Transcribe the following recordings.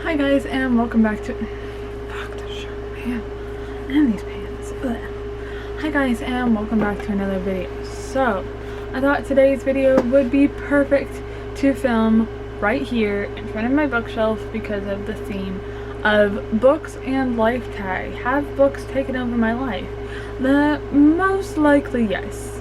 Hi guys, and welcome back to fuck the shirt, man, and these pants. Ugh. Hi guys, and welcome back to another video. So I thought today's video would be perfect to film right here in front of my bookshelf because of the theme of books and life tag. Have books taken over my life? The most likely yes,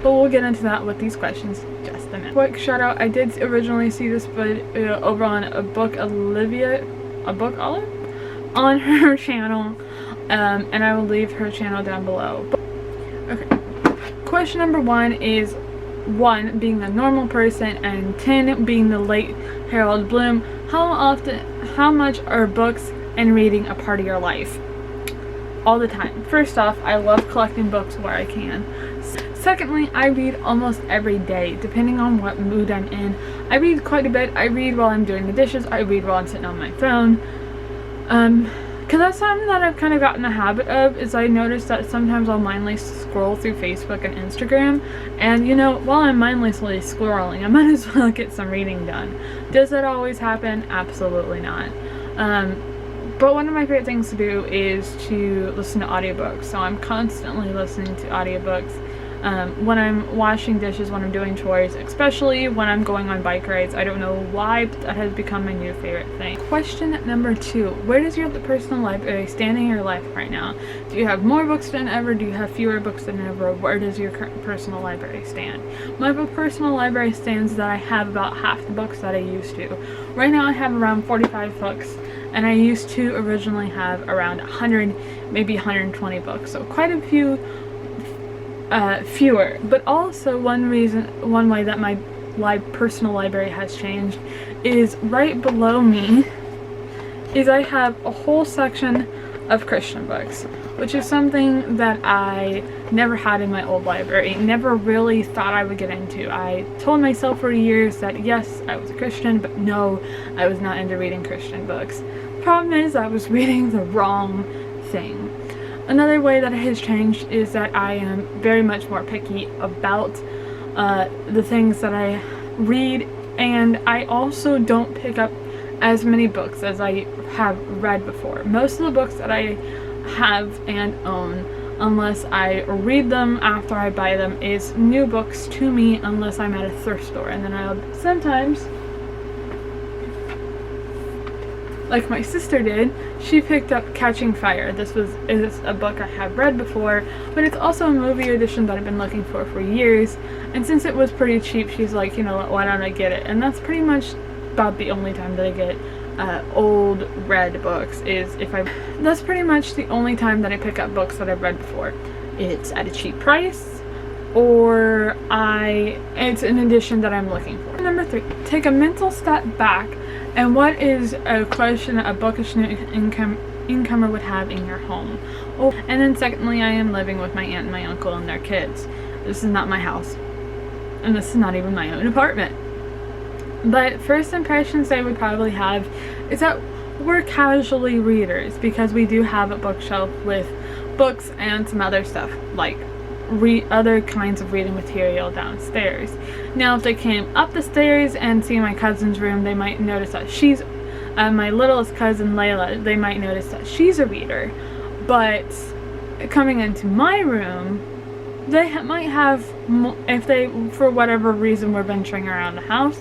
but we'll get into that with these questions just a minute. Quick shout out, I did originally see this video over on abookolive on her channel, and I will leave her channel down below. Okay, question number 1 is 1 being a normal person and 10 being the late Harold Bloom. How much are books and reading a part of your life? All the time. First off, I love collecting books where I can. Secondly, I read almost every day, depending on what mood I'm in. I read quite a bit. I read while I'm doing the dishes. I read while I'm sitting on my phone. Because that's something that I've kind of gotten the habit of, is I notice that sometimes I'll mindlessly scroll through Facebook and Instagram, and you know, while I'm mindlessly scrolling, I might as well get some reading done. Does that always happen? Absolutely not. But one of my favorite things to do is to listen to audiobooks, so I'm constantly listening to audiobooks when I'm washing dishes, when I'm doing chores, especially when I'm going on bike rides. I don't know why, but that has become my new favorite thing. Question number 2. Where does your personal library stand in your life right now? Do you have more books than ever? Do you have fewer books than ever? Where does your personal library stand? My personal library stands that I have about half the books that I used to. Right now I have around 45 books, and I used to originally have around 100, maybe 120 books, so quite a few fewer. But also one way that my personal library has changed is right below me is I have a whole section of Christian books, which is something that I never had in my old library, never really thought I would get into. I told myself for years that yes, I was a Christian, but no, I was not into reading Christian books. Problem is, I was reading the wrong thing. Another way that it has changed is that I am very much more picky about the things that I read, and I also don't pick up as many books as I have read before. Most of the books that I have and own, unless I read them after I buy them, is new books to me unless I'm at a thrift store, and then I'll sometimes, like my sister did, she picked up Catching Fire. This is a book I have read before, but it's also a movie edition that I've been looking for years, and since it was pretty cheap, she's like, you know what, why don't I get it? And that's pretty much about the only time that I get old read books, is if that's pretty much the only time that I pick up books that I've read before. It's at a cheap price, or it's an edition that I'm looking for. Number 3, take a mental step back, and what is a question a bookish incomer would have in your home? Oh, and then secondly, I am living with my aunt and my uncle and their kids. This is not my house, and this is not even my own apartment. But first impressions I would probably have is that we're casually readers, because we do have a bookshelf with books and some other stuff, like other kinds of reading material downstairs. Now if they came up the stairs and see my cousin's room, they might notice that she's my littlest cousin Layla, they might notice that she's a reader. But coming into my room, they might have, if they for whatever reason were venturing around the house,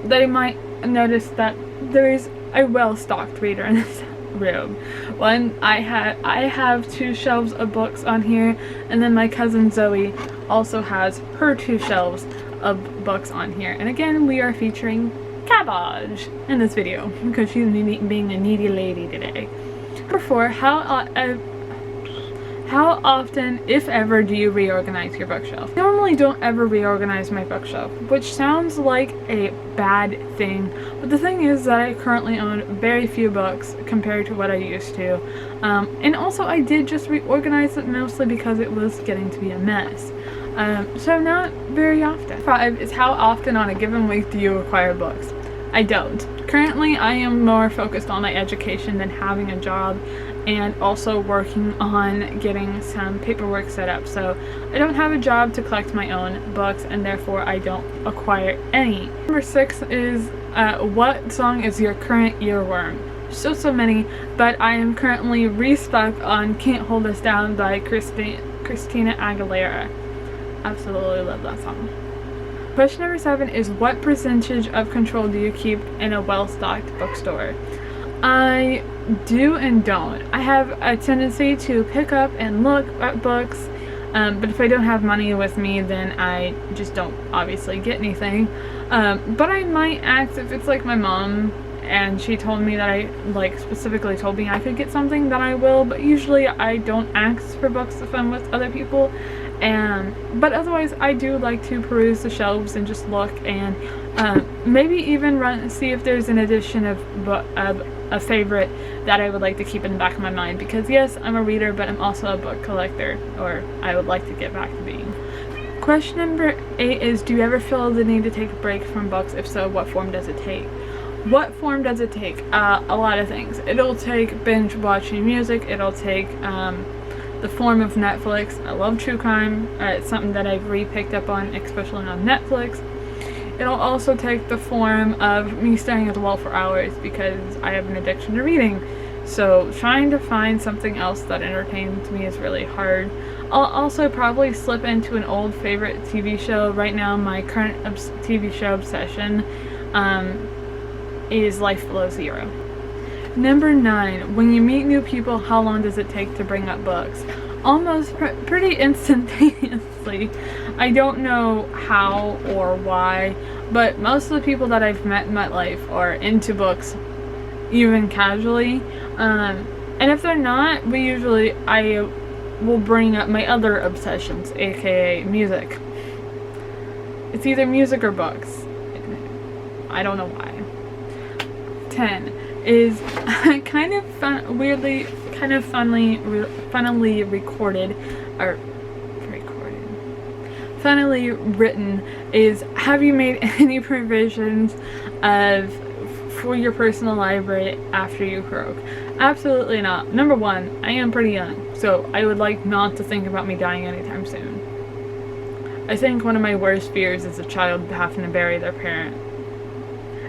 they might notice that there is a well-stocked reader in this room. I have 2 shelves of books on here, and then my cousin Zoe also has her 2 shelves of books on here. And again, we are featuring Cabbage in this video because she's being a needy lady today. Number 4, how often, if ever, do you reorganize your bookshelf? I normally don't ever reorganize my bookshelf, which sounds like a bad thing, but the thing is that I currently own very few books compared to what I used to, and also I did just reorganize it mostly because it was getting to be a mess. So not very often. 5 is how often on a given week do you acquire books? I don't. Currently, I am more focused on my education than having a job, and also working on getting some paperwork set up. So I don't have a job to collect my own books, and therefore I don't acquire any. Number 6 is What song is your current earworm? So many, but I am currently restuck on Can't Hold Us Down by Christina Aguilera. Absolutely love that song. Question number 7 is, what percentage of control do you keep in a well-stocked bookstore? I do and don't. I have a tendency to pick up and look at books, but if I don't have money with me, then I just don't obviously get anything. But I might ask if it's like my mom and she told me that specifically told me I could get something, then I will, but usually I don't ask for books if I'm with other people. But otherwise I do like to peruse the shelves and just look and maybe even see if there's an edition of a favorite that I would like to keep in the back of my mind, because yes, I'm a reader, but I'm also a book collector, or I would like to get back to being. Question number 8 is, do you ever feel the need to take a break from books? If so, what form does it take? What form does it take? A lot of things. It'll take binge watching music, it'll take the form of Netflix. I love true crime. It's something that I've re-picked up on, especially on Netflix. It'll also take the form of me staring at the wall for hours because I have an addiction to reading. So trying to find something else that entertains me is really hard. I'll also probably slip into an old favorite TV show. Right now, my current TV show obsession is Life Below Zero. Number 9, when you meet new people, how long does it take to bring up books? Almost pretty instantaneously. I don't know how or why, but most of the people that I've met in my life are into books, even casually. And if they're not, I will bring up my other obsessions, aka music. It's either music or books. I don't know why. 10 is funnily written is, have you made any provisions for your personal library after you croak? Absolutely not. Number 1, I am pretty young, so I would like not to think about me dying anytime soon. I think one of my worst fears is a child having to bury their parent.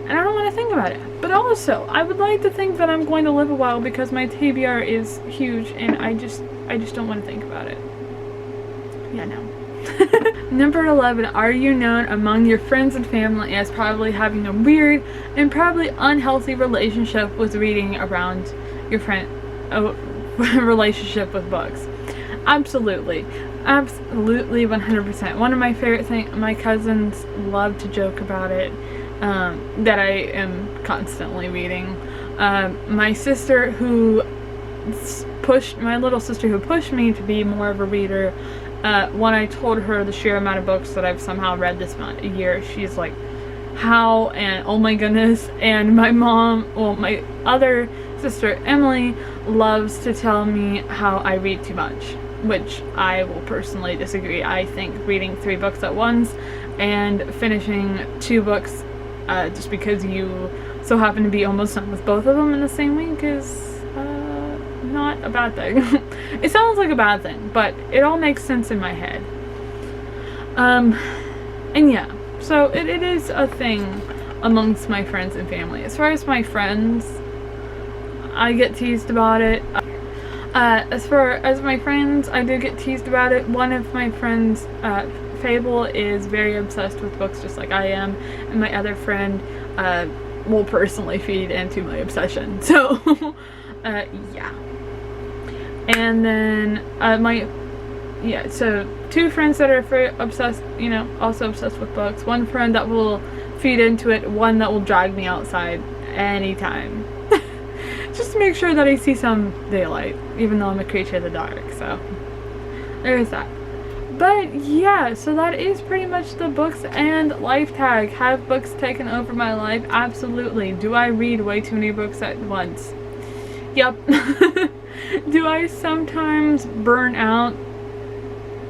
And I don't want to think about it. But also, I would like to think that I'm going to live a while because my TBR is huge and I just don't want to think about it. Yeah, no. Number 11, are you known among your friends and family as probably having a weird and probably unhealthy relationship with reading around your relationship with books? Absolutely. Absolutely 100%. One of my favorite things, my cousins love to joke about it, that I am constantly reading. My sister who my little sister who pushed me to be more of a reader, when I told her the sheer amount of books that I've somehow read this year, she's like, how? And oh my goodness. And my my other sister Emily loves to tell me how I read too much, which I will personally disagree. I think reading 3 books at once and finishing 2 books just because you so happen to be almost done with both of them in the same week is not a bad thing. It sounds like a bad thing, but it all makes sense in my head. And yeah, so it is a thing amongst my friends and family. As far as my friends, I get teased about it. As far as my friends, I do get teased about it. One of my friends, Fable, is very obsessed with books just like I am, and my other friend will personally feed into my obsession. So yeah. And then so 2 friends that are obsessed, also obsessed with books. 1 friend that will feed into it, 1 that will drag me outside anytime. Just to make sure that I see some daylight, even though I'm a creature of the dark. So there's that. But yeah, so that is pretty much the books and life tag. Have books taken over my life? Absolutely. Do I read way too many books at once? Yep. Do I sometimes burn out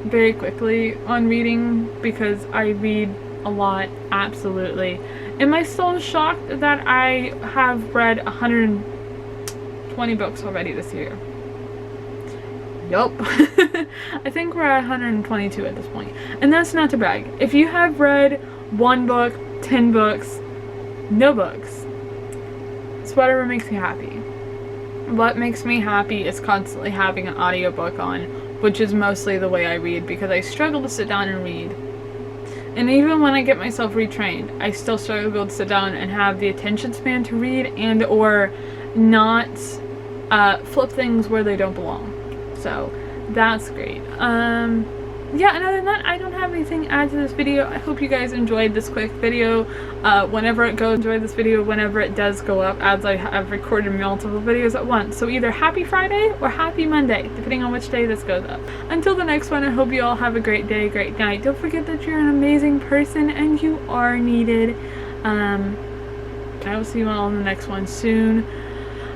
very quickly on reading because I read a lot? Absolutely. Am I still shocked that I have read 120 books already this year? Yup. I think we're at 122 at this point. And that's not to brag. If you have read 1 book, 10 books, no books. It's whatever makes me happy. What makes me happy is constantly having an audiobook on, which is mostly the way I read, because I struggle to sit down and read. And even when I get myself retrained, I still struggle to sit down and have the attention span to read and or not flip things where they don't belong. So that's great. Yeah, and other than that, I don't have anything to add to this video. I hope you guys enjoyed this quick video. Whenever it goes, enjoy this video whenever it does go up, as I have recorded multiple videos at once. So either happy Friday or happy Monday, depending on which day this goes up. Until the next one, I hope you all have a great day, great night. Don't forget that you're an amazing person and you are needed. I will see you all in the next one soon.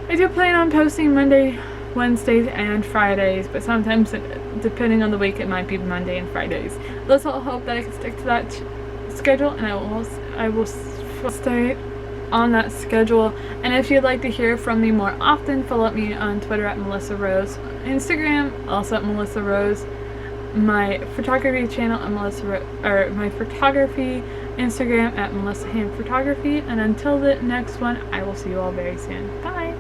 I do plan on posting Monday, Wednesdays, and Fridays, but sometimes, depending on the week, it might be Monday and Fridays. Let's all hope that I can stick to that schedule, and I will stay on that schedule. And if you'd like to hear from me more often, follow me on Twitter at Melissa Rose, Instagram also at Melissa Rose, my photography channel at my photography Instagram at Melissa Ham Photography. And until the next one, I will see you all very soon. Bye.